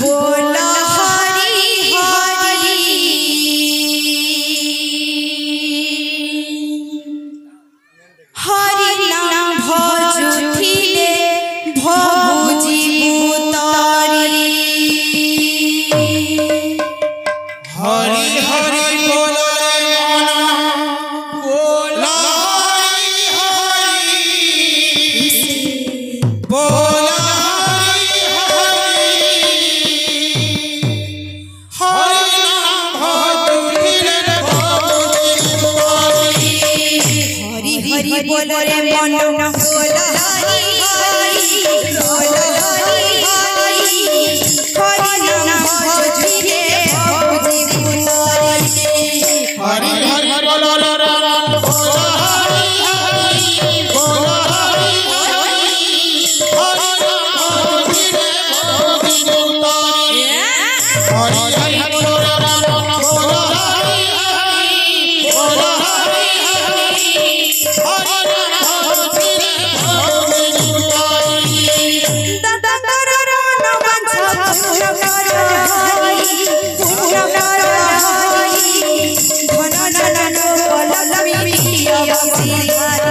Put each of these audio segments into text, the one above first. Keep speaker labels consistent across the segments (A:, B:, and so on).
A: बोला हरि हरि हरि नाम भजुथिले भभुजी उतारी
B: हरि हरि बोलो रे मना बोला हरि हरि बोला हरि हरि नाम भजुथिले भभुजी उतारी
A: हरि हरि बोलो रे मना बोला हरि हरि बोला हरि हरि हरि नाम भजुथिले भभुजी उतारी
B: हरि हरि बोलो रे मना बोला हरि हरि बोला हरि हरि नाम भजुथिले भभुजी उतारी हरि हरि बोलो रे मना बोला हरि हरि बोला हरि हरि नाम भजुथिले भभुजी उतारी
A: दादा दादा ना बंचा पूरा हरि पूरा हरि धन धन बोला मिटिया बसी हरि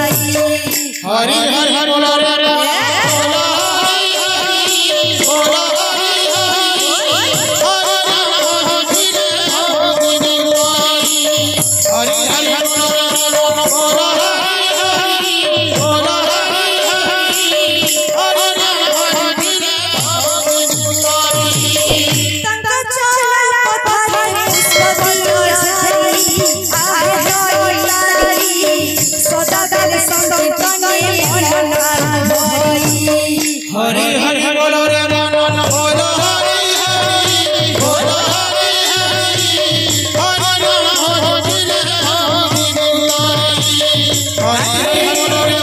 B: हरि हरि बोलो रे बोला हरि हरि बोला हरि हरि नाम भजुथिले भभुजी उतारी हरि हरि बोलो रे बोला हरि हरि बोला हरि हरि नाम भजुथिले भभुजी उतारी
A: संग चला पथरे सदियो झरी आए हरि लारी सदा दल संग तने मन भरी
B: हरि हरि बोलो रे बोला हरि हरि बोला हरि हरि नाम भजुथिले भभुजी उतारी हरि हरि बोलो रे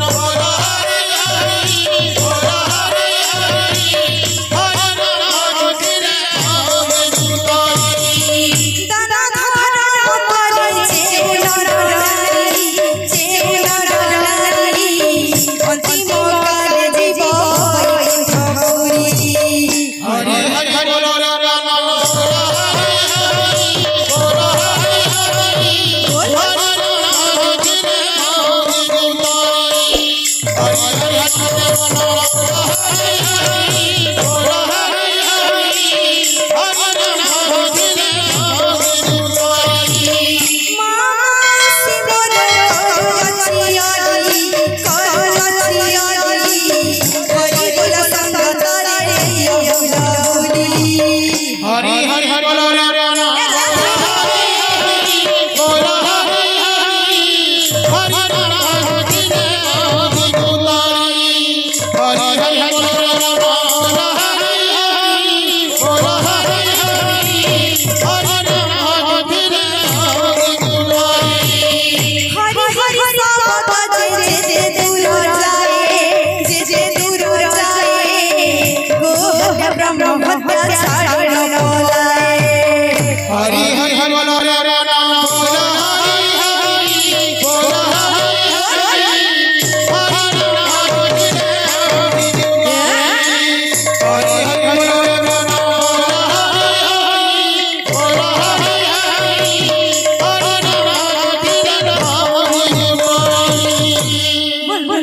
B: बोला हरि हरि बोला हरि हरि नाम भजुथिले भभुजी उतारी
A: दादा धारा परे चेलनारी अंतिम काल जीव भौरी
B: हरि हरि बोलो रे बोला हरि हरि बोला हरि हरि नाम भजुथिले भभुजी उतारी हरि हरि बोलो हरि हरि बोला हरि हरि नाम भजुथिले भभुजी उतारी
A: मासी मोर कचियारी हरि बोला संग तारे यमुनावली
B: हरि हरि बोलो रे बोला हरि हरि बोला हरि हरि नाम भजुथिले भभुजी उतारी हरि हरि बोलो रे बोला हरि हरि बोला हरि हरि नाम भजुथिले भभुजी उतारी
A: हरि हरि सावत जे दूर जाए जे दूर जाए गो ब्रह्म हत्या छाड़ बोलाए
B: हरि हरि बोलो रे बोला हरि हरि बोला हरि हरि नाम भजुथिले भभुजी उतारी हरि हरि बोलो रे बोला हरि हरि बोला हरि हरि नाम भजुथिले भभुजी उतारी
A: बोल बोल